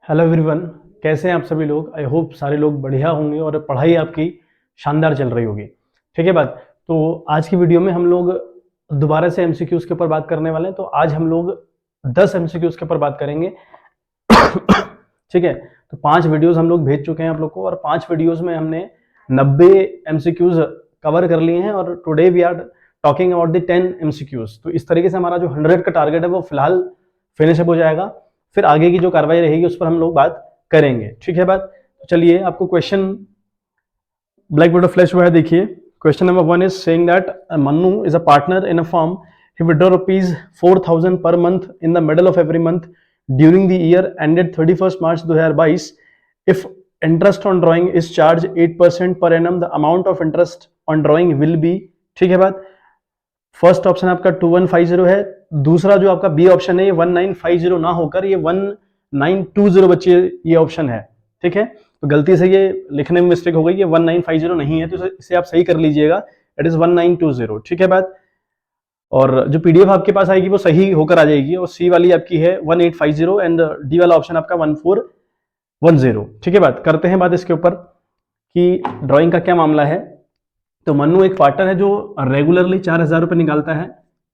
Hello everyone, कैसे हैं आप सभी लोग। आई होप सारे लोग बढ़िया होंगे और पढ़ाई आपकी शानदार चल रही होगी। ठीक है बात। तो आज की वीडियो में हम लोग दोबारा से एमसीक्यूज के ऊपर बात करने वाले हैं। तो आज हम लोग 10 एमसीक्यूज के ऊपर बात करेंगे। ठीक है, तो 5 वीडियोस हम लोग भेज चुके हैं आप लोग को और 5 वीडियोस में हमने 90 एमसीक्यूज कवर कर लिए हैं और today we are talking about the 10 MCQs. तो इस तरीके से हमारा जो 100 का टारगेट है वो फिलहाल फिनिश हो जाएगा। फिर आगे की जो कार्रवाई रहेगी उस पर हम लोग बात करेंगे। ठीक है बात। तो चलिए आपको क्वेश्चन ब्लैक बोर्ड फ्लैश हुआ है, देखिए। Question number 1 is saying that Mannu is a partner in a firm. He withdraw rupees 4000 per month in the middle of every month during the year ended 31 March 2022। If interest on drawing is charge 8% per annum, the amount of interest on drawing will be. ठीक है बात। First option आपका 2150 है। दूसरा जो आपका B option है ये 1950 ना होकर ये 1920 बच्चे ये ऑप्शन है। ठीक है, तो गलती से ये लिखने में मिस्टेक हो गई, ये 1950 नहीं है, तो इसे आप सही कर लीजिएगा। It is 1920। ठीक है बात। और जो पीडीएफ आपके पास आएगी वो सही होकर आ जाएगी और सी वाली आपकी है 1850 एंड डी वाला ऑप्शन आपका 1410। ठीक है बात। करते हैं बात इसके ऊपर कि ड्राइंग का क्या मामला है। तो मन्नू एक पार्टनर है जो रेगुलरली 4000 रुपये निकालता है।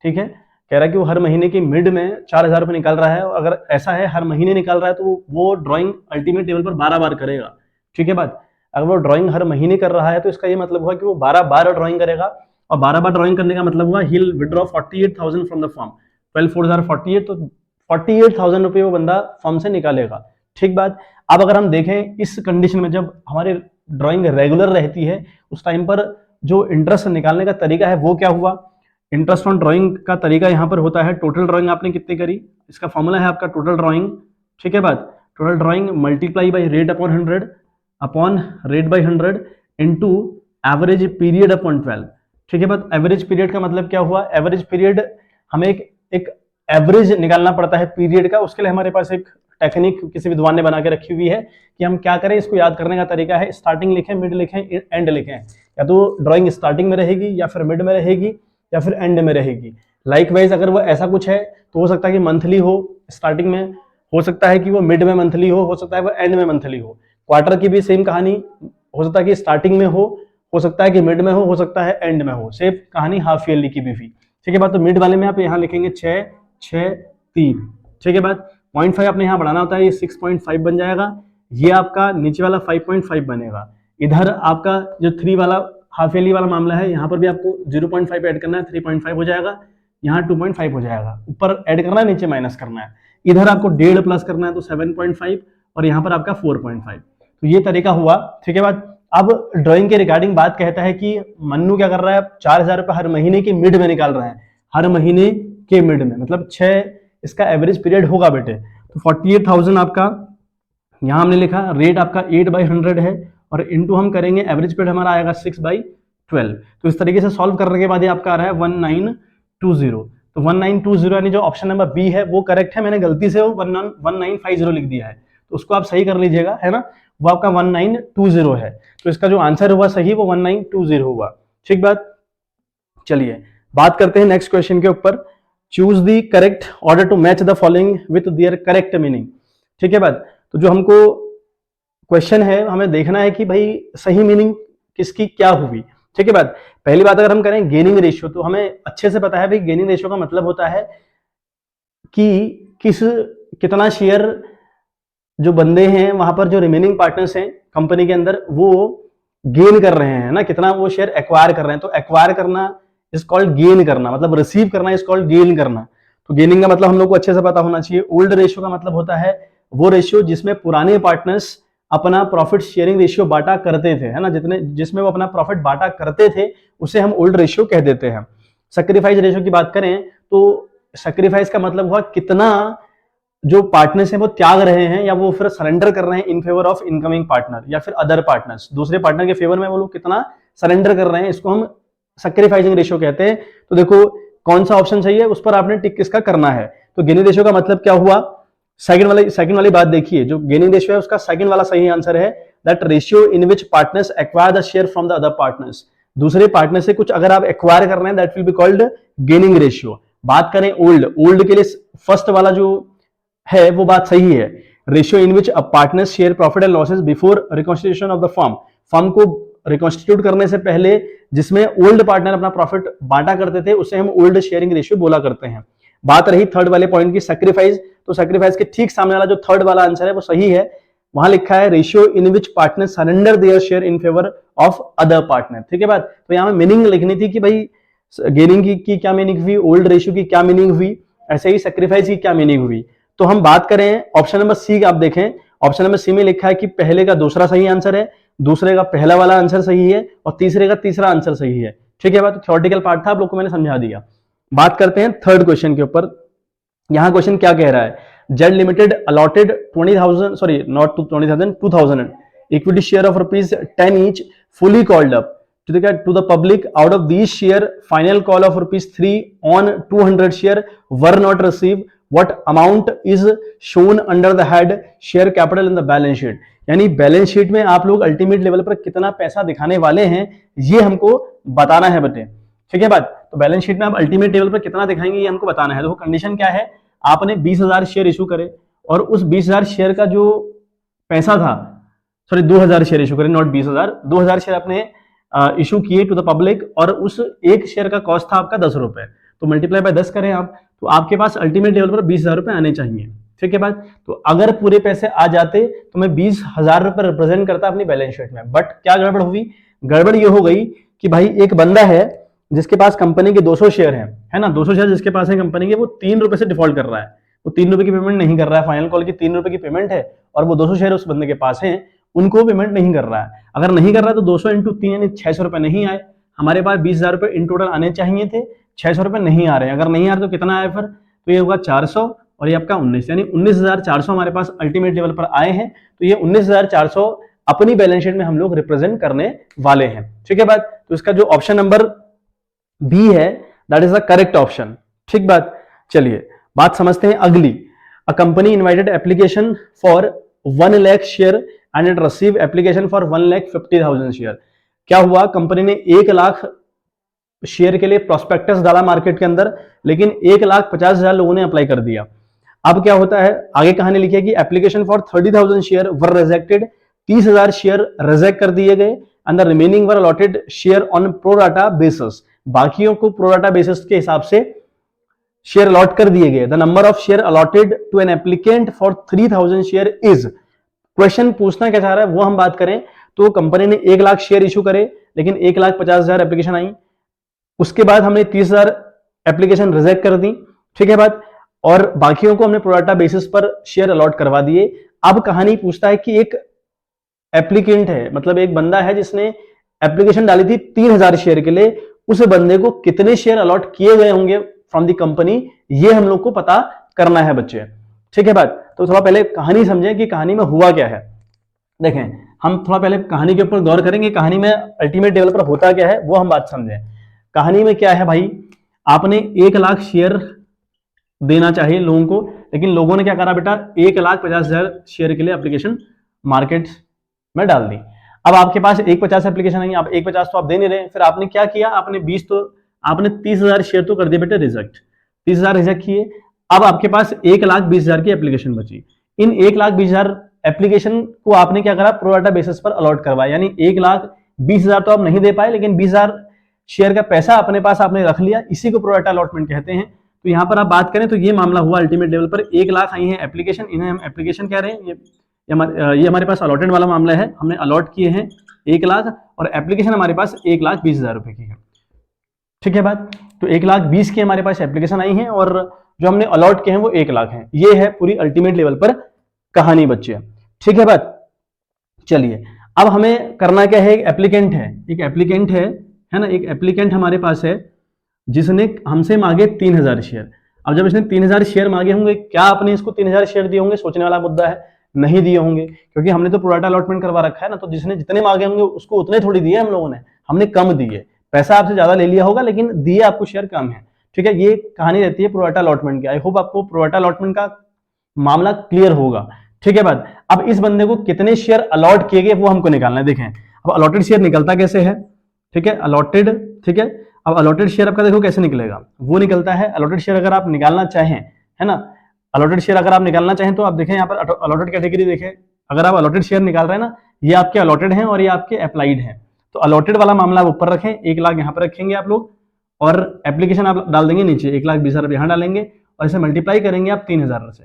ठीक है, कह रहा है कि वो हर महीने की मिड में 4000 रुपये निकाल रहा है और अगर ऐसा है हर महीने निकाल रहा है तो वो ड्राइंग अल्टीमेट टेबल पर 12 बार करेगा। ठीक है बात। अगर वो ड्राइंग हर महीने कर रहा है तो इसका ये मतलब हुआ कि वो 12 बार ड्राइंग करेगा और 12 बार ड्राइंग करने का मतलब हुआ he will withdraw 48,000 from the firm. 12 4 48, तो 48,000 रुपये वो बंदा फर्म से निकालेगा। ठीक बात। अब अगर हम देखें इस कंडीशन में जब हमारी ड्राइंग रेगुलर रहती है उस टाइम पर जो इंटरेस्ट निकालने का तरीका है वो क्या हुआ। इंटरेस्ट ऑन ड्राइंग का तरीका यहां पर होता है टोटल ड्राइंग आपने कितनी करी, इसका फॉर्मूला है आपका टोटल ड्राइंग। ठीक है बात। Total drawing multiply by rate upon 100 upon rate by 100 into average period upon 12। ठीक है बात। एवरेज पीरियड का मतलब क्या हुआ, एवरेज पीरियड हमें एक एवरेज निकालना पड़ता है पीरियड का। उसके लिए हमारे पास एक टेक्निक किसी विद्वान ने बना के रखी हुई है कि हम क्या करें। इसको याद करने का तरीका है स्टार्टिंग लिखें, मिड लिखें, एंड लिखें। या तो ड्राइंग स्टार्टिंग में रहेगी या फिर मिड में रहेगी या फिर एंड में रहेगी। लाइकवाइज अगर वो ऐसा कुछ है तो हो सकता है कि मंथली हो स्टार्टिंग में, हो सकता है कि वो मिड में मंथली हो सकता है वो एंड में मंथली हो। क्वार्टर की भी सेम कहानी, हो सकता है कि स्टार्टिंग में हो सकता है कि मिड में हो सकता है एंड में हो। सेम कहानी हाफ ईयरली की भी। ठीक है बात। तो मिड वाले में आप यहाँ लिखेंगे 6 6 3। ठीक है बात। 0.5 आपने यहाँ बढ़ाना होता है, ये 6.5 बन जाएगा। ये आपका नीचे वाला 5.5 बनेगा। इधर आपका जो 3 वाला हाफ ईयरली वाला मामला है यहाँ पर भी आपको 0.5 ऐड करना है, 3.5 हो जाएगा। यहाँ 2.5 हो जाएगा। ऊपर ऐड करना है, नीचे माइनस करना है। इधर आपको 1.5 प्लस करना है तो 7.5 और यहाँ पर आपका 4.5। तो ये तरीका हुआ। ठीक है बात। अब ड्राइंग के रिगार्डिंग बात कहता है कि मन्नू क्या कर रहा है, 4000 रुपये हर महीने के मिड में निकाल रहा है। हर महीने के मिड में मतलब 6 इसका एवरेज पीरियड होगा बेटे। तो 48,000 आपका यहां हमने लिखा, रेट आपका 8/100 है और इनटू हम करेंगे एवरेज पीरियड हमारा आएगा 6/12। तो इस तरीके से सॉल्व करने के बाद ये आपका आ रहा है 1920। तो 1920 यानी जो ऑप्शन नंबर बी है वो करेक्ट है। मैंने गलती से वो 1950 लिख दिया है तो उसको आप सही कर लीजिएगा, है ना। वो आपका 1920 है। तो इसका जो आंसर हुआ सही वो 1920 हुआ। ठीक बात। चलिए बात करते हैं नेक्स्ट क्वेश्चन के ऊपर। Choose the correct order to match the following with their correct meaning. ठीक है बात। तो जो हमको क्वेश्चन है हमें देखना है कि भाई सही मीनिंग किसकी क्या हुई। ठीक है बात। पहली बात अगर हम करें गेनिंग रेशियो, तो हमें अच्छे से पता है भाई गेनिंग रेशियो का मतलब होता है कि कितना शेयर जो बंदे हैं वहां पर जो रिमेनिंग पार्टनर्स हैं कंपनी के अंदर वो गेन कर रहे हैं ना, कितना वो शेयर एक्वायर कर रहे हैं। तो एक्वायर करना इज कॉल्ड गेन करना, मतलब रिसीव करना इज कॉल्ड गेन करना। तो गेनिंग का मतलब हम लोग को अच्छे से पता होना चाहिए। ओल्ड रेशियो का मतलब होता है वो रेशियो जिसमें पुराने पार्टनर्स अपना प्रॉफिट शेयरिंग रेशियो बांटा करते थे, है ना, जिसमें वो अपना प्रॉफिट बांटा करते थे उसे हम ओल्ड रेशियो कह देते हैं। सैक्रिफाइस रेशियो की बात करें तो सैक्रिफाइस का मतलब हुआ कितना जो पार्टनर्स हैं वो त्याग रहे हैं या वो फिर सरेंडर कर रहे हैं in favour of incoming partner या फिर अदर पार्टनर्स, दूसरे पार्टनर के फेवर में वो लोग कितना सरेंडर कर रहे हैं, इसको हम सैक्रिफाइसिंग रेशियो कहते हैं। तो देखो कौन सा ऑप्शन सही है उस पर आपने टिक किसका करना है। तो गेनिंग रेशियो का मतलब क्या हुआ, सेकंड वाली बात देखिए। जो गेनिंग रेशियो है उसका सेकंड वाला सही आंसर है that ratio in which partners acquire the share from the other partners. दूसरे पार्टनर से कुछ अगर आप एक्वायर कर रहे हैं that will be called gaining ratio. बात करें ओल्ड के लिए फर्स्ट वाला जो है वो बात सही है। Ratio in which a partner share profit and losses before reconstitution of the firm, firm को रिकॉन्स्टिट्यूट करने से पहले जिसमें ओल्ड पार्टनर अपना प्रॉफिट बांटा करते थे उसे हम ओल्ड शेयरिंग रेशियो बोला करते हैं। बात रही थर्ड वाले पॉइंट की सैक्रिफाइस, तो सैक्रिफाइस के ठीक सामने वाला जो थर्ड वाला आंसर है वो सही है। वहां लिखा है ratio in which partner surrender their share in favour of other partner. ठीक है बात, तो यहां में मीनिंग लिखनी थी कि भाई गेनिंग की क्या मीनिंग हुई, ओल्ड रेशियो की क्या मीनिंग हुई, ऐसे ही सैक्रिफाइस की क्या मीनिंग हुई। तो हम बात करें ऑप्शन नंबर सी की, आप देखें ऑप्शन नंबर सी में लिखा है कि पहले का दूसरा सही आंसर है, दूसरे का पहला वाला आंसर सही है और तीसरे का तीसरा आंसर सही है। ठीक है बात, थ्योरेटिकल पार्ट था, आप लोग को मैंने समझा दिया। बात करते हैं थर्ड क्वेश्चन के ऊपर। यहां क्वेश्चन क्या कह रहा है, Z limited allotted 20,000 sorry not 20,000 2000 equity share of ₹10 each fully called up to the public. Out of these share, final call of ₹3 on 200 share were not received. What amount is shown under the head share capital in the balance sheet? यानी balance sheet में आप लोग ultimate level पर कितना पैसा दिखाने वाले हैं ये हमको बताना है बटे। ठीक है बात, तो बैलेंस शीट में आप अल्टीमेट लेवल पर कितना दिखाएंगे ये हमको बताना है। देखो कंडीशन क्या है, आपने 20,000 शेयर इशू करे और उस 20,000 शेयर का जो पैसा था, सॉरी 2,000 शेयर इशू करे, नॉट 20,000, 2,000 शेयर अपने इशू किए टू द पब्लिक और उस एक शेयर का कॉस्ट था आपका 10 रुपए, तो मल्टीप्लाई बाय 10 करें आप, तो आपके पास अल्टीमेट लेवल पर 20,000 रुपए आने चाहिए। ठीक है बात, तो अगर पूरे पैसे आ जाते तो मैं 20,000 रुपए रिप्रेजेंट करता अपनी बैलेंस शीट में। बट क्या गड़बड़ हुई, गड़बड़ ये हो गई कि भाई एक बंदा है जिसके पास कंपनी के 200 शेयर है ना, 200 शेयर जिसके पास है कंपनी के, वो 3 रुपए से डिफॉल्ट कर रहा है, वो 3 रुपए की पेमेंट नहीं कर रहा है, फाइनल कॉल की 3 रुपए की पेमेंट है और वो 200 शेयर उस बंदे के पास है, उनको पेमेंट नहीं कर रहा है। अगर नहीं कर रहा है तो 200 इंटू 3 यानी 600 रुपए नहीं आए, हमारे पास 20,000 रुपए इन टोटल आने चाहिए थे, 600 रुपए नहीं आ रहे। अगर नहीं आ रहे तो कितना आया फिर, तो ये होगा 400 और ये आपका 19, यानी 19,400 हमारे पास अल्टीमेट लेवल पर आए हैं। तो ये 19,400 अपनी बैलेंस शीट में हम लोग रिप्रेजेंट करने वाले हैं। ठीक है बात, तो इसका जो ऑप्शन नंबर बी है that is the correct option. ठीक बात, चलिए बात समझते हैं अगली। A company invited application for 1 lakh share and it receive application for 1,50,000 share. क्या हुआ, कंपनी ने 1 लाख शेयर के लिए प्रोस्पेक्टस डाला मार्केट के अंदर, लेकिन 1,50,000 लोगों ने अप्लाई कर दिया। अब क्या होता है, आगे कहानी लिखी है कि application for 30,000 share were rejected, 30,000 share reject कर दिए गए and the remaining were allotted share on pro rata basis, बाकियों को प्रोराटा बेसिस के हिसाब से शेयर अलॉट कर दिए गए। The number of share allotted to an applicant for 3,000 share is, question पूछना क्या चाह रहा है वो हम बात करें तो कंपनी ने 1 लाख शेयर इशू करे लेकिन 1,50,000 एप्लीकेशन आई, उसके बाद हमने 30,000 एप्लीकेशन रिजेक्ट कर दी। ठीक है बात, और बाकियों को हमने प्रोराटा बेसिस पर शेयर अलॉट करवा दिए। अब कहानी पूछता है कि एक एप्लीकेंट है, मतलब एक बंदा है जिसने एप्लीकेशन डाली थी 3,000 शेयर के लिए, उस बंदे को कितने शेयर अलॉट किए गए होंगे फ्रॉम द कंपनी, ये हम लोग को पता करना है बच्चे। ठीक है बात, तो थोड़ा पहले कहानी समझें कि कहानी में हुआ क्या है। देखें, हम थोड़ा पहले कहानी के ऊपर गौर करेंगे, कहानी में अल्टीमेट लेवल पर होता क्या है वो हम बात समझें। कहानी में क्या है भाई, आपने 1 लाख शेयर देना चाहिए लोगों को, लेकिन लोगों ने क्या करा बेटा, 1,50,000 शेयर के लिए एप्लीकेशन मार्केट में डाल दी। अब आपके पास 1,50 एप्लीकेशन आई, आप 1,50 तो आप दे नहीं रहे, फिर आपने क्या किया, आपने 30,000 शेयर तो कर दिए बेटे रिजेक्ट, 30,000 रिजेक्ट किए। अब आपके पास 1,20,000 की एप्लीकेशन बची। इन 1,20,000 एप्लीकेशन को आपने क्या करा, प्रोराटा बेसिस पर अलॉट करवाया, यानी 1,20,000 तो आप नहीं दे पाए, लेकिन 20,000 शेयर का पैसा अपने पास आपने रख लिया, इसी को प्रोराटा अलॉटमेंट कहते हैं। तो यहां पर आप बात करें तो ये मामला हुआ अल्टीमेट लेवल पर, 1 लाख आई है एप्लीकेशन, इन्हें हम एप्लीकेशन कह रहे हैं, ये हमारे पास अलॉटेड वाला मामला है, हमने अलॉट किए हैं 1 लाख और एप्लीकेशन हमारे पास 1,20,000 रुपए की है। ठीक है बात, तो 1,20,000 की हमारे पास एप्लीकेशन आई है और जो हमने अलॉट किए हैं वो 1 लाख है। ये है पूरी अल्टीमेट लेवल पर कहानी बच्चे। ठीक है बात, चलिए अब हमें करना क्या है, एक एप्लीकेंट है ना, एक एप्लीकेंट हमारे पास है जिसने हमसे मांगे 3,000 शेयर। अब जब इसने 3,000 शेयर मांगे होंगे, क्या आपने इसको 3,000 शेयर दिए होंगे, सोचने वाला मुद्दा है, नहीं दिए होंगे, क्योंकि हमने तो प्रोराटा अलॉटमेंट करवा रखा है ना, तो जिसने जितने मांगे होंगे उसको उतने थोड़ी दिए हम लोगों ने, हमने कम दिए, पैसा आपसे ज्यादा ले लिया होगा लेकिन दिए आपको शेयर कम है। ठीक है, ये कहानी रहती है प्रोराटा अलॉटमेंट की। आई होप आपको प्रोराटा अलॉटमेंट का मामला क्लियर होगा। ठीक है बात, अब इस बंदे को कितने शेयर अलॉट किए गए वो हमको निकालना है। देखें अब अलॉटेड शेयर निकलता कैसे है, ठीक है, अलॉटेड, ठीक है, अब अलॉटेड शेयर आपका देखो कैसे निकलेगा, वो निकलता है, अलॉटेड शेयर अगर आप निकालना चाहें, है ना, अलॉटेड शेयर अगर आप निकालना चाहें तो आप देखें यहाँ पर अलॉटेड कैटेगरी देखें, अगर आप अलॉटेड शेयर निकाल रहे हैं ना, ये आपके अलॉटेड हैं और ये आपके अप्लाइड हैं। तो अलॉटेड वाला मामला आप ऊपर रखें, 1 लाख यहाँ पर रखेंगे आप लोग, और एप्लीकेशन आप डाल देंगे नीचे, 1,20,000 यहाँ डालेंगे और इसे मल्टीप्लाई करेंगे आप 3,000 से।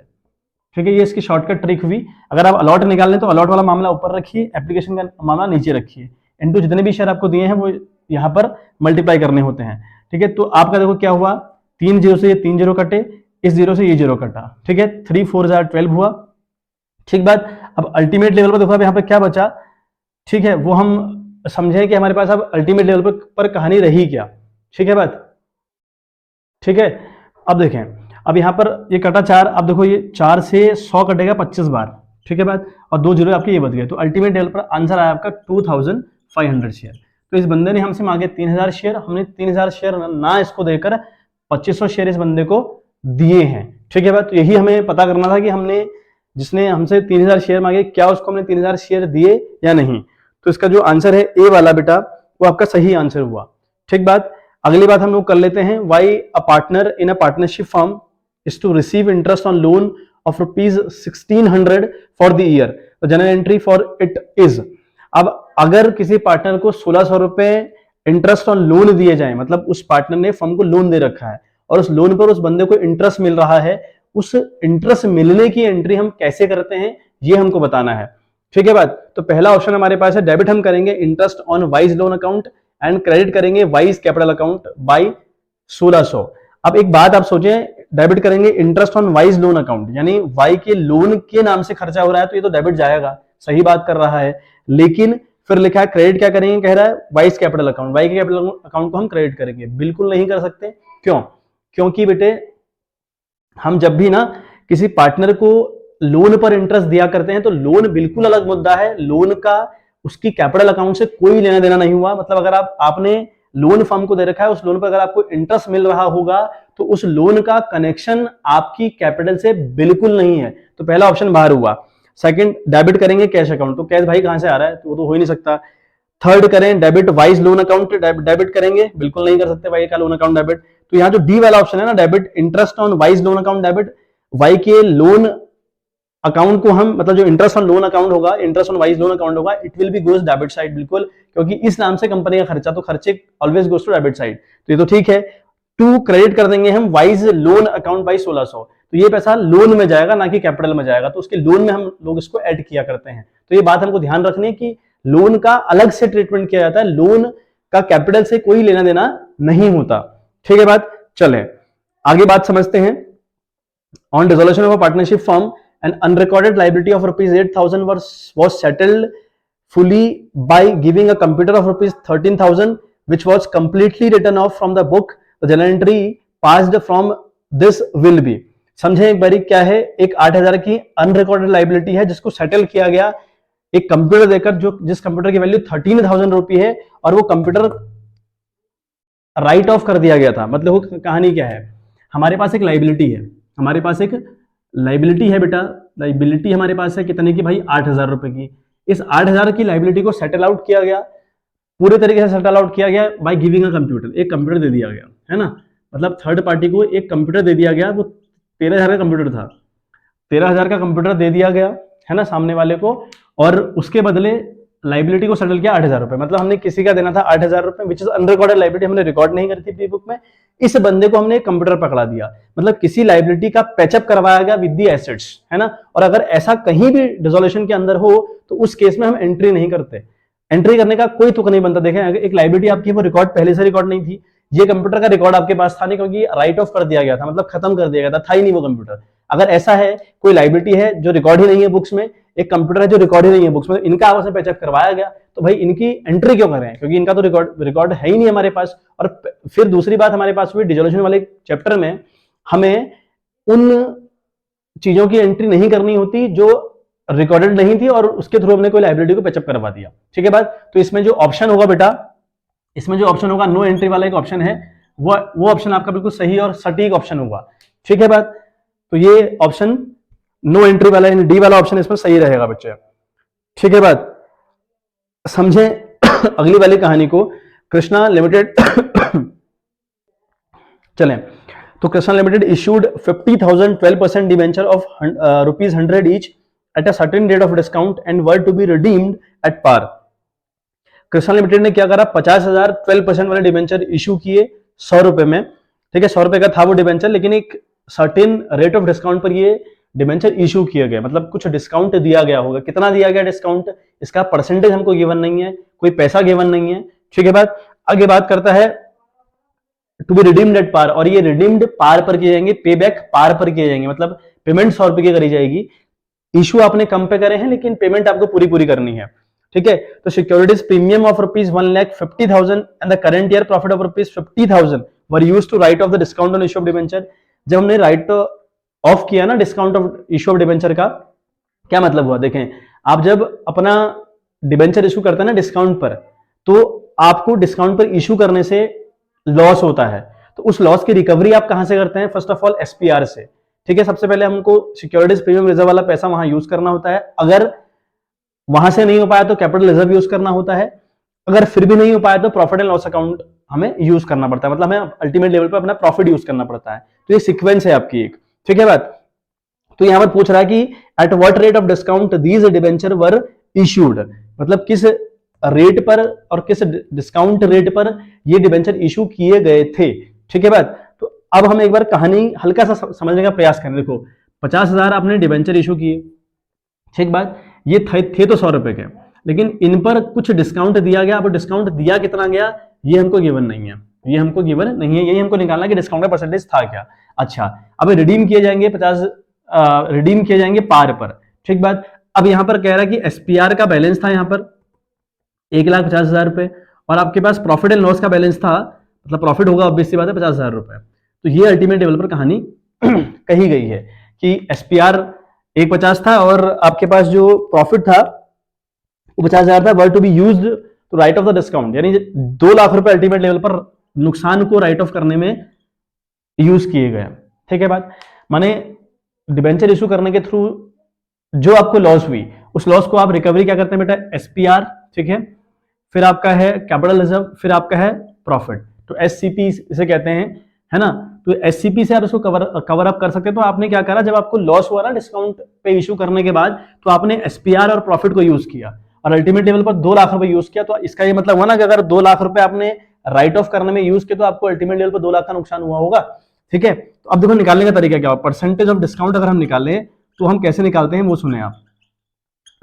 ठीक है, ये इसकी शॉर्टकट ट्रिक हुई। अगर आप अलॉट निकाल लें तो अलॉट वाला मामला ऊपर रखिए, एप्लीकेशन का मामला नीचे रखिए, इनटू जितने भी शेयर आपको दिए हैं वो यहाँ पर मल्टीप्लाई करने होते हैं। ठीक है, तो आपका देखो क्या हुआ, 3 जीरो से ये 3 जीरो कटे, इस जीरो से ये जीरो कटा। ठीक है, 3 4 12 हुआ। ठीक बात। अब अल्टीमेट लेवल पर देखो अब यहाँ पर क्या बचा। ठीक है, वो हम समझें कि हमारे पास अब अल्टीमेट लेवल पर कहानी रही क्या। ठीक है बात। ठीक है, अब देखें, अब यहाँ पर ये कटा 4, अब देखो ये 4 से 100 कटेगा 25 बार। ठीक है बात, और 2 जीरो आपके ये बच गए, तो अल्टीमेट लेवल पर आंसर आया आपका 2500 शेयर। तो इस बंदे ने हमसे मांगे 3000 शेयर, हमने 3000 शेयर ना इसको देकर 2500 शेयर इस बंदे को दिए हैं। ठीक है बात, तो यही हमें पता करना था कि हमने, जिसने हमसे 3000 शेयर मांगे, क्या उसको हमने 3000 शेयर दिए या नहीं। तो इसका जो आंसर है ए वाला बेटा, वो आपका सही आंसर हुआ। ठीक बात। अगली बात हम लोग कर लेते हैं, why a partner in a partnership firm is to receive interest on loan of ₹1600 for the year, तो general entry for it is. अब अगर किसी पार्टनर को 1600 रुपए इंटरेस्ट ऑन लोन दिए जाए, मतलब उस पार्टनर ने फर्म को लोन दे रखा है और उस लोन पर उस बंदे को इंटरेस्ट मिल रहा है, उस इंटरेस्ट मिलने की एंट्री हम कैसे करते हैं ये हमको बताना है। ठीक है बात। तो पहला ऑप्शन हमारे पास है, डेबिट हम करेंगे interest on wise loan account and credit करेंगे वाइज कैपिटल अकाउंट बाई 1600। अब एक बात आप सोचें, डेबिट करेंगे interest on wise loan account, यानी वाई के लोन के नाम से खर्चा हो रहा है तो ये तो डेबिट जाएगा, सही बात कर रहा है। लेकिन फिर लिखा है क्रेडिट क्या करेंगे, कह रहा है वाइज कैपिटल अकाउंट, वाई के कैपिटल अकाउंट को हम क्रेडिट करेंगे। बिल्कुल नहीं कर सकते। क्यों? क्योंकि बेटे हम जब भी ना किसी पार्टनर को लोन पर इंटरेस्ट दिया करते हैं तो लोन बिल्कुल अलग मुद्दा है, लोन का उसकी कैपिटल अकाउंट से कोई लेना देना नहीं हुआ। मतलब अगर आपने लोन फर्म को दे रखा है, उस लोन पर अगर आपको इंटरेस्ट मिल रहा होगा तो उस लोन का कनेक्शन आपकी कैपिटल से बिल्कुल नहीं है। तो पहला ऑप्शन बाहर हुआ। सेकंड, डेबिट करेंगे कैश अकाउंट, तो कैश भाई कहां से आ रहा है, तो वो तो हो ही नहीं सकता। थर्ड करें debit wise loan account, debit करेंगे, बिल्कुल नहीं कर सकते वाई का लोन अकाउंट डेबिट। तो यहाँ जो डी वाला ऑप्शन है ना, debit interest on wise loan account debit, why के लोन अकाउंट को हम, मतलब जो इंटरेस्ट ऑन लोन अकाउंट होगा, interest on wise loan account होगा, it will be goes debit side, बिल्कुल, क्योंकि इस नाम से कंपनी का खर्चा, तो खर्चे always goes to debit side, तो ये तो ठीक है। टू क्रेडिट कर देंगे हम वाइज लोन अकाउंट बाई 1600, तो ये पैसा लोन में जाएगा ना कि कैपिटल में जाएगा, तो उसके लोन में हम लोग इसको ऐड किया करते हैं। तो ये बात हमको ध्यान रखनी है कि लोन का अलग से ट्रीटमेंट किया जाता है, लोन का कैपिटल से कोई लेना देना नहीं होता। ठीक है बात। चले आगे बात समझते हैं। On dissolution of a partnership firm, an unrecorded liability of ₹8,000 was settled fully by giving a computer of ₹13,000 which was completely written off from the book. The journal entry passed from this will be. समझें एक बारी क्या है, एक 8,000 की unrecorded liability है जिसको settle किया गया एक कंप्यूटर देकर, जो जिस कंप्यूटर की वैल्यू 13,000 रुपये है, और वो कंप्यूटर राइट ऑफ कर दिया गया था। मतलब वो कहानी क्या है, हमारे पास एक लाइबिलिटी है, हमारे पास एक लाइबिलिटी है बेटा, लाइबिलिटी हमारे पास है कितने की भाई, 8,000 रुपए की। इस 8,000 की लाइबिलिटी को सेटल आउट किया गया, पूरे तरीके से सेटल आउट किया गया बाय गिविंग अ कंप्यूटर, एक कंप्यूटर दे दिया गया है ना, मतलब थर्ड पार्टी को एक कंप्यूटर दे दिया गया, वो 13,000 का कंप्यूटर था, 13,000 का कंप्यूटर दे दिया गया है ना सामने वाले को, और उसके बदले लाइबिलिटी को सेटल किया 8,000 रुपए। मतलब हमने किसी का देना था 8,000 रुपए, विच इज अनरिकॉर्डेड लाइबिलिटी, हमने रिकॉर्ड नहीं करी थी प्री बुक में, इस बंदे को हमने कंप्यूटर पकड़ा दिया, मतलब किसी लाइबिलिटी का पैचअप करवाया गया विद दी एसेट्स, है ना। और अगर ऐसा कहीं भी डिसोल्यूशन के अंदर हो तो उस केस में हम एंट्री नहीं करते, एंट्री करने का कोई तुक नहीं बनता। देखें एक लाइबिलिटी आपकी वो रिकॉर्ड पहले से रिकॉर्ड नहीं थी, ये कंप्यूटर का रिकॉर्ड आपके पास था नहीं, क्योंकि राइट ऑफ कर दिया गया था, मतलब खत्म कर दिया गया था ही नहीं वो कंप्यूटर। अगर ऐसा है कोई लाइबिलिटी है जो रिकॉर्ड ही नहीं है बुक्स में, एक कंप्यूटर है जो रिकॉर्ड ही नहीं है बुक्स में, इनका आपस में पैचअप करवाया गया, तो भाई इनकी एंट्री क्यों कर रहे हैं, क्योंकि इनका तो रिकॉर्ड है ही नहीं हमारे पास। और फिर दूसरी बात हमारे पास हुई डिसोल्यूशन वाले चैप्टर में, हमें उन चीजों की एंट्री नहीं करनी होती जो रिकॉर्डेड नहीं थी और उसके थ्रू हमने कोई लाइबिलिटी को पैचअप करवा दिया। ठीक है बात। तो इसमें जो ऑप्शन होगा बेटा, इसमें जो ऑप्शन होगा नो एंट्री वाला एक ऑप्शन है, वो ऑप्शन आपका बिल्कुल सही और सटीक ऑप्शन होगा। ठीक है बात। तो ये ऑप्शन नो एंट्री वाला यानी डी वाला ऑप्शन इसमें सही रहेगा बच्चे। ठीक है बात। समझे अगली वाली कहानी को, कृष्णा लिमिटेड चलें, तो Krishna limited issued 50,000 12% debenture of ₹100 each at a certain rate of discount and were to be redeemed at par. Krishna limited ने क्या करा, 50,000 12% वाले डिवेंचर इशू किए 100 रुपए में, ठीक है, 100 रुपए का था वो डिवेंचर, लेकिन एक सर्टेन रेट ऑफ डिस्काउंट पर ये डिवेंचर इशू किया गया, मतलब कुछ डिस्काउंट दिया गया होगा। कितना दिया गया डिस्काउंट, इसका परसेंटेज हमको गिवन नहीं है, कोई पैसा गिवन नहीं है, ठीक है। बात आगे बात करता है to be redeemed at par, और ये रिडीम्ड पार पर किए जाएंगे, पे बैक पार पर किए जाएंगे, मतलब पेमेंट 100 रुपए की करी जाएगी। इशू आपने कम पे करे हैं लेकिन पेमेंट आपको पूरी करनी है, ठीक है। तो securities premium of ₹1,50,000 and the current year profit of ₹50,000 were used to write off the discount on issue of debenture. जब हमने राइट ऑफ किया ना discount of issue of debenture का, क्या मतलब हुआ, देखें आप जब अपना डिवेंचर इशू करते हैं ना डिस्काउंट पर, तो आपको डिस्काउंट पर इशू करने से लॉस होता है, तो उस लॉस की रिकवरी आप कहां से करते हैं, फर्स्ट ऑफ ऑल एसपीआर से, ठीक है। सबसे पहले हमको सिक्योरिटीज प्रीमियम रिजर्व वाला पैसा वहां यूज करना होता है, अगर वहां से नहीं हो पाया तो कैपिटल रिजर्व यूज करना होता है, अगर फिर भी नहीं हो पाया तो प्रॉफिट एंड लॉस अकाउंट हमें यूज करना पड़ता है, मतलब हमें अल्टीमेट लेवल पर अपना प्रॉफिट यूज करना पड़ता है। तो ये सीक्वेंस है आपकी एक, ठीक है बात। तो यहां पर पूछ रहा है कि at what rate of discount these debenture were issued, मतलब किस रेट पर और किस डिस्काउंट रेट पर ये डिवेंचर इशू किए गए थे, ठीक है बात। तो अब हम एक बार कहानी हल्का सा समझने का प्रयास करें। देखो 50,000 आपने डिवेंचर इशू किए, ठीक बात, ये थे तो 100 रुपए के, लेकिन इन पर कुछ डिस्काउंट दिया गया। अब डिस्काउंट दिया कितना गया ये हमको गिवन नहीं है, ये हमको गिवन नहीं है, यही हमको निकालना कि डिस्काउंट का परसेंटेज था क्या। अच्छा, अब रिडीम किए जाएंगे 50 रिडीम किए जाएंगे पार पर, ठीक बात। अब यहां पर कह रहा है कि एसपीआर का बैलेंस था यहां पर 1,50,000 रुपए, और आपके पास प्रॉफिट एंड लॉस का बैलेंस था, मतलब प्रॉफिट होगा ऑब्वियसली बात है 50,000 रुपए। तो ये अल्टीमेट लेवल पर कहानी कही गई है कि एसपीआर 150 था और आपके पास जो प्रॉफिट था वो 50,000 था, were to be used to write off the discount, यानी 2 लाख रुपए अल्टीमेट लेवल पर नुकसान को राइट ऑफ करने में यूज किए गए, ठीक है बात। माने डिबेंचर इशू करने के थ्रू जो आपको लॉस हुई उस लॉस को आप रिकवरी क्या करते हैं बेटा, एसपीआर, ठीक है, फिर आपका है कैपिटल रिजर्व, फिर आपका है प्रॉफिट, तो एससीपी इसे कहते हैं, है ना। तो एससीपी से आप इसको कवर अप कर सकते हैं। तो आपने क्या करा, जब आपको लॉस हुआ ना डिस्काउंट पे इशू करने के बाद, तो आपने एसपीआर और प्रॉफिट को यूज किया और अल्टीमेट लेवल पर 2 लाख रुपए यूज किया। तो इसका ये मतलब हुआ ना कि अगर 2 लाख रुपए आपने राइट ऑफ करने में यूज किया तो आपको अल्टीमेट लेवल पर 2 लाख का नुकसान हुआ होगा, ठीक है। तो अब देखो निकालने का तरीका क्या हो, परसेंटेज ऑफ डिस्काउंट अगर हम निकालें तो हम कैसे निकालते हैं वो सुने आप,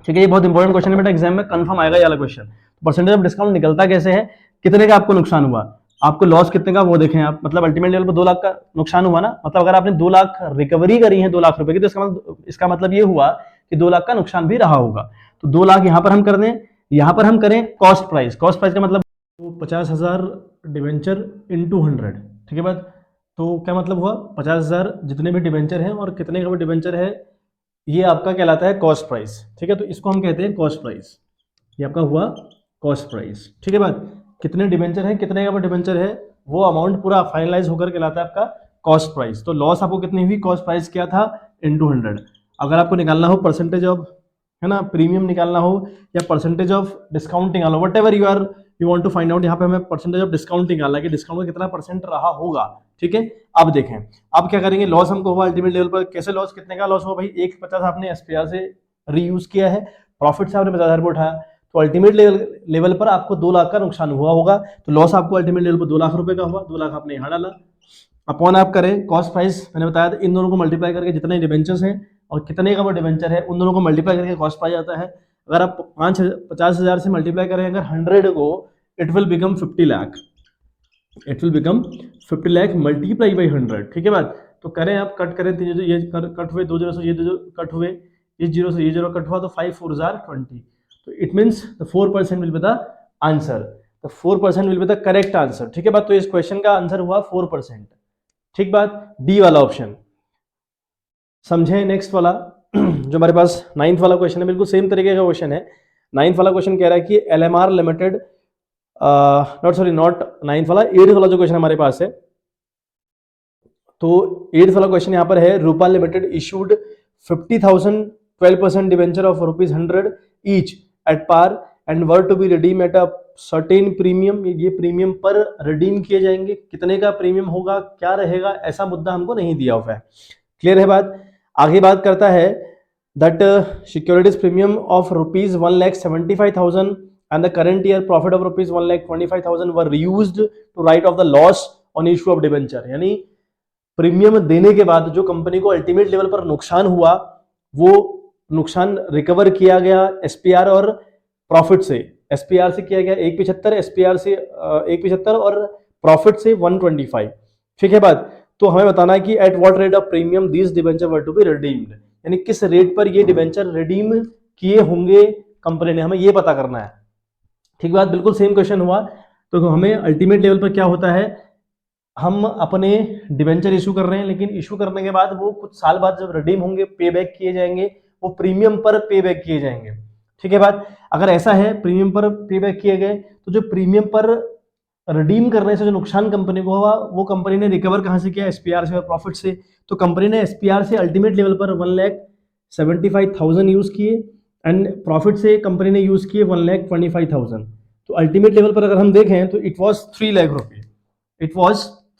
ठीक है। ये बहुत इंपॉर्टेंट क्वेश्चन है बेटा, एग्जाम में कंफर्म आएगा ये वाला क्वेश्चन। परसेंटेज ऑफ डिस्काउंट निकलता कैसे है, कितने का आपको नुकसान हुआ, आपको लॉस कितने का वो देखें आप, मतलब अल्टीमेट लेवल पर 2 लाख का नुकसान हुआ ना, मतलब अगर आपने 2 लाख रिकवरी करी है 2 लाख रुपए की, तो इसका मतलब ये हुआ कि 2 लाख का नुकसान भी रहा होगा। तो 2 लाख यहां पर हम कर दें, यहां पर हम करें कॉस्ट प्राइस, कॉस्ट प्राइस का मतलब 50,000 डिवेंचर इंटू 100, ठीक है बात। तो क्या मतलब हुआ, 50,000 जितने भी डिवेंचर हैं और कितने का वो डिवेंचर है, ये आपका कहलाता है कॉस्ट प्राइस, ठीक है। तो इसको हम कहते हैं कॉस्ट प्राइस, ये आपका हुआ कॉस्ट प्राइस, ठीक है बात। कितने डिवेंचर है, कितने का वो डिवेंचर है, वो अमाउंट पूरा फाइनलाइज होकर कहलाता है आपका कॉस्ट प्राइस। तो लॉस आपको कितनी हुई, कॉस्ट प्राइस क्या था इंटू 100। अगर आपको निकालना हो परसेंटेज ऑफ, है ना, प्रीमियम निकालना हो या परसेंटेज ऑफ डिस्काउंट निकालना हो, whatever you want to find out, यहाँ पे हमें परसेंटेज ऑफ डिस्काउंट निकालना है कि डिस्काउंट का कितना परसेंट रहा होगा, ठीक है। अब देखें अब क्या करेंगे, लॉस हमको हुआ अल्टीमेट लेवल पर, कैसे लॉस, कितने का लॉस हुआ भाई, 150 आपने एसपीआर से रीयूज किया है, प्रॉफिट से आपने 50,000 रुपये उठाया, तो अल्टीमेट लेवल पर आपको 2 लाख का नुकसान हुआ होगा। तो लॉस आपको अल्टीमेट लेवल पर 2 लाख रुपए का हुआ, 2 लाख आपने यहाँ डाला, अपॉन आप करें कॉस्ट प्राइस, मैंने बताया था इन दोनों को मल्टीप्लाई करके जितने डिवेंचर्स हैं और कितने का वो डिवेंचर है उन दोनों को मल्टीप्लाई करके कॉस्ट प्राइस आता है। अगर आप 50,000 से मल्टीप्लाई करें अगर 100 को, it will become 50 lakh, it will become 50 lakh multiply by 100, ठीक है बात। तो करें आप, कट करें, ये कट हुए 2 जीरो से ये 2 कट हुए, इस जीरो से ये जीरो कट हुआ, तो 5 4 20। तो it means the 4% will be the answer, the 4% will be the correct answer, ठीक है बात। तो इस क्वेश्चन का आंसर हुआ 4%, ठीक बात, डी वाला ऑप्शन समझे। नेक्स्ट वाला जो हमारे पास 9th वाला क्वेश्चन है, बिल्कुल सेम तरीके का क्वेश्चन है। 9th वाला क्वेश्चन कह रहा है कि LMR लिमिटेड, नॉट 9th वाला, 8th वाला जो क्वेश्चन हमारे पास है, तो 8th वाला क्वेश्चन यहाँ पर है, Rupa limited issued 50,000 12% debenture of ₹100 each at par and were to be redeem at a certain premium, ये प्रीमियम पर रिडीम किए जाएंगे, कितने का प्रीमियम होगा, क्या रहेगा, ऐसा मुद्दा हमको नहीं दिया हुआ है। क्लियर है बात। आगे बात करता है that securities premium of ₹1,75,000 and the current year profit of ₹1,25,000 were used to write off the loss on issue of debenture। यानी प्रीमियम देने के बाद जो कंपनी को अल्टीमेट लेवल पर नुकसान हुआ वो नुकसान रिकवर किया गया एसपीआर और प्रॉफिट से। एसपीआर से किया गया 175, एसपीआर से 175 और प्रॉफिट से 125। ठीक है बात। तो हमें बताना है कि at what rate of premium these debenture were to be redeemed, यानी किस रेट पर ये डिबेंचर रिडीम किए होंगे कंपनी ने, हमें ये पता करना है। ठीक बात, बिल्कुल सेम क्वेश्चन हुआ। तो हमें अल्टीमेट लेवल पर क्या होता है, हम अपने डिबेंचर इशू कर रहे हैं, लेकिन इशू करने के बाद वो कुछ साल बाद जब रिडीम होंगे, पे बैक किए जाएंगे, वो प्रीमियम पर पे बैक किए जाएंगे। ठीक है बात। अगर ऐसा है प्रीमियम पर पे बैक किए गए, तो जो प्रीमियम पर रिडीम करने से जो नुकसान कंपनी को हुआ वो कंपनी ने रिकवर कहां से किया, एसपीआर से और प्रॉफिट से। तो कंपनी ने एसपीआर से अल्टीमेट लेवल पर 1,75,000 यूज किए एंड प्रॉफिट से कंपनी ने यूज किए 1,25,000। तो अल्टीमेट लेवल पर अगर हम देखें तो इट वॉज 3 लाख रुपए, इट वॉज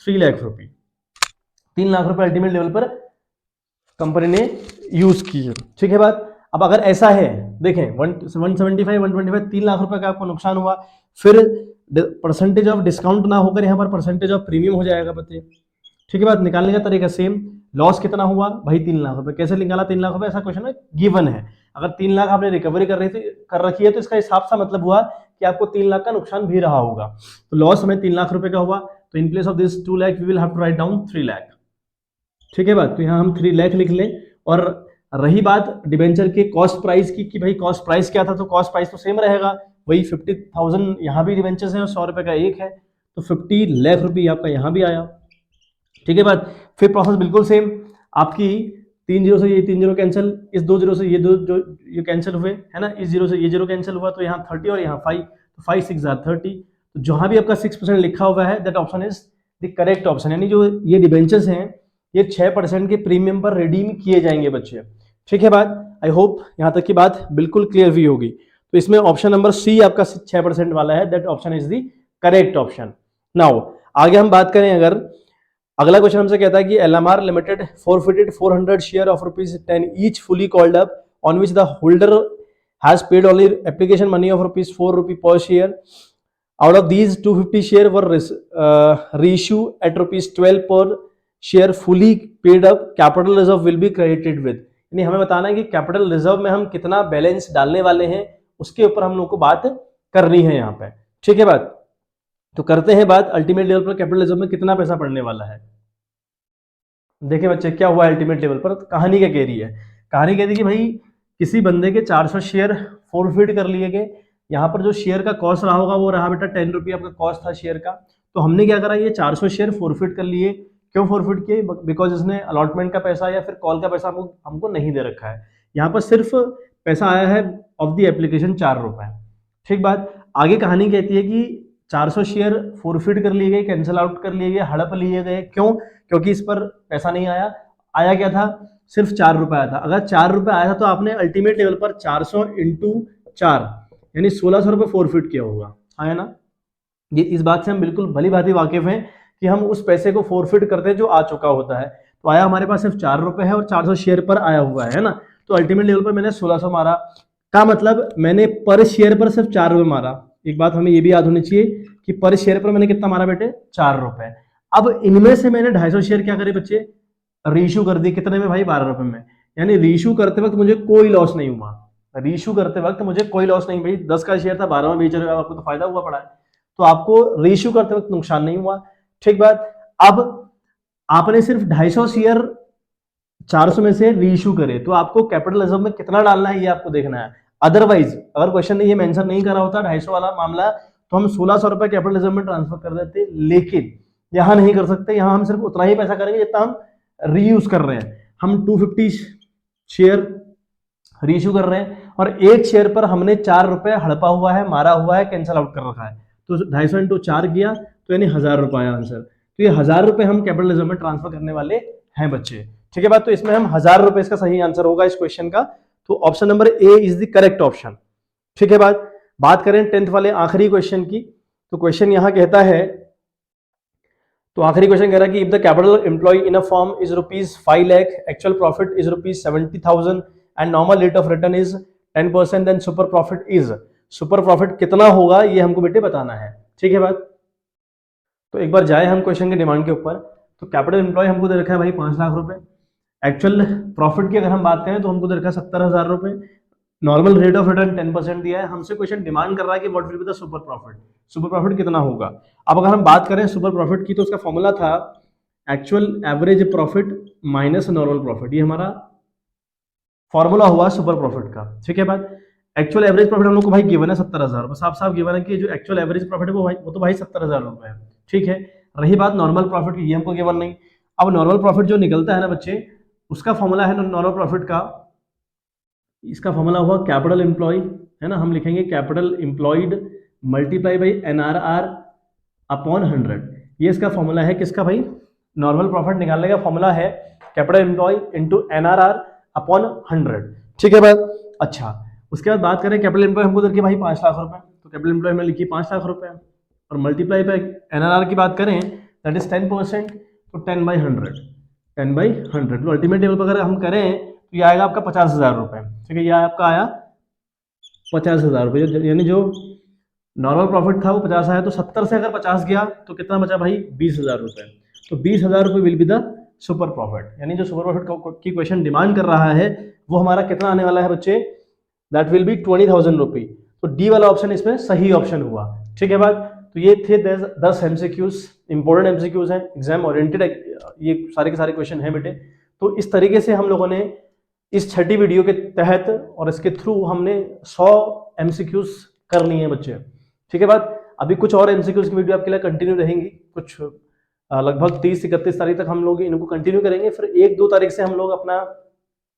3 लाख रुपए, 3 लाख रुपए अल्टीमेट लेवल पर कंपनी ने यूज किए। ठीक है बात। अब अगर ऐसा है, देखें 175, 125, 3 लाख रुपए का आपको नुकसान हुआ, फिर परसेंटेज ऑफ डिस्काउंट ना होकर यहाँ पर परसेंटेज ऑफ प्रीमियम हो जाएगा बच्चे। ठीक है बात। निकालने का तरीका सेम, लॉस कितना हुआ भाई 3 लाख रुपए, कैसे निकाला 3 लाख रुपए, ऐसा क्वेश्चन में गिवन है। अगर 3 लाख आपने रिकवरी कर रखी है तो इसका हिसाब सा मतलब हुआ कि आपको 3 लाख का नुकसान भी रहा होगा। तो लॉस हमें 3 लाख रुपए का हुआ, तो in place of this 2 lakh we will have to write down 3 lakh. ठीक है बात। तो यहाँ हम 3 लाख लिख लें। और रही बात डिबेंचर के कॉस्ट प्राइस की कि भाई कॉस्ट प्राइस क्या था, तो कॉस्ट प्राइस तो सेम रहेगा, वही 50,000 यहाँ भी डिबेंचर्स हैं और 100 रुपए का एक है, तो 50 लाख रुपये आपका यहाँ भी आया। ठीक है बात। फिर प्रोसेस बिल्कुल सेम, आपकी 3 जीरो से ये 3 जीरो कैंसिल, इस 2 जीरो से ये ये कैंसिल हुए है ना, इस जीरो से ये जीरो कैंसिल हुआ, तो यहाँ 30 और यहाँ 5, तो 5 6 30। तो जहां भी आपका 6% लिखा हुआ है that option is the correct option. यानी जो ये डिबेंचर्स हैं ये 6% के प्रीमियम पर रिडीम किए जाएंगे बच्चे। ठीक है बात। आई होप यहां तक की बात बिल्कुल क्लियर हुई होगी। तो इसमें ऑप्शन नंबर सी आपका 6% वाला है, that option is the correct option. Now आगे हम बात करें, अगर अगला क्वेश्चन हमसे कहता है कि LMR limited forfeited 400 share of ₹10 each fully called up on which the holder has paid only application money of ₹4 per share. Out of these 250 share were reissue at ₹12 per share fully paid up. Capital reserve will be credited with. यानी हमें बताना है कि capital reserve में हम कितना balance डालने वाले हैं, उसके ऊपर हम लोग को बात करनी है यहाँ पे। ठीक है बात। तो करते हैं बात अल्टीमेट लेवल पर कैपिटल रिजर्व में कितना पैसा पड़ने वाला है। देखिए बच्चे क्या हुआ अल्टीमेट लेवल पर, कहानी क्या कह रही है। कहानी कहती है कि भाई किसी बंदे के 400 शेयर फोरफिट कर लिए गए। यहाँ पर जो शेयर का कॉस्ट रहा होगा वो रहा बेटा 10 रुपये आपका कॉस्ट था शेयर का। तो हमने क्या करा, ये 400 शेयर फोरफिट कर लिए। क्यों फोरफिट किए, बिकॉज इसने अलॉटमेंट का पैसा या फिर कॉल का पैसा हमको नहीं दे रखा है। यहाँ पर सिर्फ पैसा आया है ऑफ द एप्लीकेशन 4 रुपए। ठीक बात। आगे कहानी कहती है कि 400 शेयर फोरफिट कर लिए गए, कैंसिल आउट कर लिए गए, हड़प लिए गए। क्यों, क्योंकि इस पर पैसा नहीं आया। आया क्या था, सिर्फ 4 रुपए आया था। अगर 4 रुपए आया था तो आपने अल्टीमेट लेवल पर 400 इंटू 4 यानी 1600 रुपए फोरफिट किया होगा, है ना। ये इस बात से हम बिल्कुल भली भांति वाकिफ हैं कि हम उस पैसे को फोरफिट करते हैं जो आ चुका होता है। तो आया हमारे पास सिर्फ 4 रुपए है और 400 शेयर पर आया हुआ है ना। तो अल्टीमेट लेवल पर मैंने 1600 मारा, का मतलब मैंने पर शेयर पर सिर्फ 4 रुपए मारा। एक बात हमें ये भी याद होनी चाहिए कि पर शेयर पर मैंने कितना मारा बेटे, 4 रुपए। अब इनमें से मैंने 250 शेयर क्या करे बच्चे, रीइश्यू कर दी। कितने में भाई, 12 रुपए में। यानी रीइश्यू करते वक्त मुझे कोई लॉस नहीं हुआ। रीइश्यू करते वक्त मुझे कोई लॉस नहीं, भाई 10 का शेयर था 12 में बेच रहे हो, आपको तो फायदा हुआ पड़ा है। तो आपको रीइश्यू करते वक्त नुकसान नहीं हुआ। ठीक बात। अब आपने सिर्फ 250 शेयर 400 में से रीइश्यू करे, तो आपको कैपिटल रिजर्व में कितना डालना है ये आपको देखना है। अदरवाइज अगर क्वेश्चन ने ये मेंशन नहीं करा होता 250 वाला मामला, तो हम 1600 रुपए कैपिटल रिजर्व में ट्रांसफर कर देते। लेकिन यहां नहीं कर सकते, यहां हम सिर्फ उतना ही पैसा करेंगे जितना हम रीयूज कर रहे हैं। हम 250 शेयर रीइश्यू कर रहे हैं और एक शेयर पर हमने 4 रुपए हड़पा हुआ है, मारा हुआ है, कैंसिल आउट कर रखा है। तो 250 इंटू 4 किया तो यानी 1000 रुपए आया आंसर। तो ये 1000 रुपए हम कैपिटल रिजर्व में ट्रांसफर करने वाले हैं बच्चे। ठीक है बात। तो इसमें हम 1000 रुपए इसका सही आंसर होगा इस क्वेश्चन का। तो option number A is the correct option. ठीक है बात। बात करें 10th वाले आखिरी क्वेश्चन की, तो क्वेश्चन यहाँ कहता है, तो आखिरी क्वेश्चन कह रहा है कि if the capital employ in a firm is ₹5 lakh, actual profit is ₹70,000 and normal rate of return is 10%, then super profit is, super profit कितना होगा ये हमको बेटे बताना है। ठीक है बात। तो एक बार जाए हम क्वेश्चन के डिमांड के ऊपर। तो कैपिटल एम्प्लॉय हमको दे रखा है भाई 5 लाख रुपए, एक्चुअल प्रॉफिट की अगर हम बात करें तो हमको दे रखा है 70,000 रुपए, नॉर्मल रेट ऑफ रिटर्न 10% दिया है। हमसे क्वेश्चन डिमांड कर रहा है कि what will be the super profit, super profit कितना होगा। अब अगर हम बात करें सुपर प्रॉफिट की तो उसका फॉर्मूला था actual average profit minus normal profit, ये हमारा फॉर्मूला हुआ सुपर प्रॉफिट का। ठीक है बात। एक्चुअल एवरेज प्रॉफिट हम लोग को भाई गिवन है 70,000, साफ साफ गिवन है कि जो एक्चुअल एवरेज प्रॉफिट है वो तो भाई 70,000 रुपए है। ठीक है, रही बात नॉर्मल प्रॉफिट की, ये हमको गिवन नहीं। अब नॉर्मल प्रॉफिट जो निकलता है ना बच्चे, उसका फॉर्मूला है नॉर्मल प्रॉफिट का, इसका फॉर्मूला हुआ कैपिटल एम्प्लॉय, है ना, हम लिखेंगे capital employed multiply by NRR upon 100। ये इसका फॉर्मूला है किसका भाई, नॉर्मल प्रॉफिट निकालने का फॉर्मूला है capital employ into NRR upon 100। ठीक है बात। अच्छा, उसके बाद बात करें कैपिटल एम्प्लॉय हमको देखिए भाई 5 लाख रुपए, तो कैपिटल एम्प्लॉय में लिखिए 5 लाख रुपए, और मल्टीप्लाई पे NRR की बात करें दैट इज 10%, तो 10/100, 10/100। तो अल्टीमेट टेबल पर अगर हम करें तो ये आएगा आपका 50,000 रुपए। ठीक है, ये आपका आया 50,000 रुपए, यानी जो नॉर्मल प्रॉफिट था वो 50 आया, तो 70 से अगर 50 गया तो कितना बचा भाई 20,000 रुपए। तो 20,000 रुपए will be the super profit, यानी जो सुपर प्रॉफिट की क्वेश्चन डिमांड कर रहा है वो हमारा कितना आने वाला है बच्चे, दैट विल बी 20,000 रुपी। तो डी वाला ऑप्शन इसमें सही ऑप्शन हुआ। ठीक है बात। तो ये थे 10 MCQs, इंपॉर्टेंट MCQs हैं, एग्जाम ओरिएंटेड, ये सारे के सारे क्वेश्चन हैं बेटे। तो इस तरीके से हम लोगों ने इस छठी वीडियो के तहत और इसके थ्रू हमने 100 MCQs करनी है बच्चे। ठीक है बात। अभी कुछ और MCQs की वीडियो आपके लिए कंटिन्यू रहेंगी, कुछ लगभग 30-31 तारीख तक हम लोग इनको कंटिन्यू करेंगे। फिर 1-2 तारीख से हम लोग अपना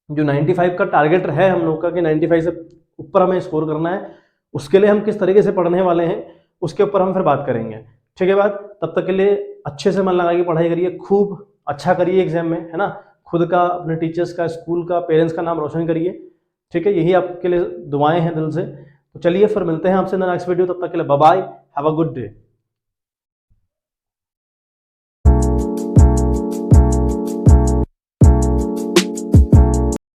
जो 95 का टारगेट है हम लोग का कि 95 से ऊपर हमें स्कोर करना है, उसके लिए हम किस तरीके से पढ़ने वाले हैं उसके ऊपर हम फिर बात करेंगे। ठीक है बात। तब तक के लिए अच्छे से मन लगा के पढ़ाई करिए, खूब अच्छा करिए एग्जाम में, है ना, खुद का, अपने टीचर्स का, स्कूल का, पेरेंट्स का नाम रोशन करिए। ठीक है, यही आपके लिए दुआएं हैं दिल से। तो चलिए फिर मिलते हैं आपसे नेक्स्ट वीडियो, तब तक के लिए bye bye, have a good day.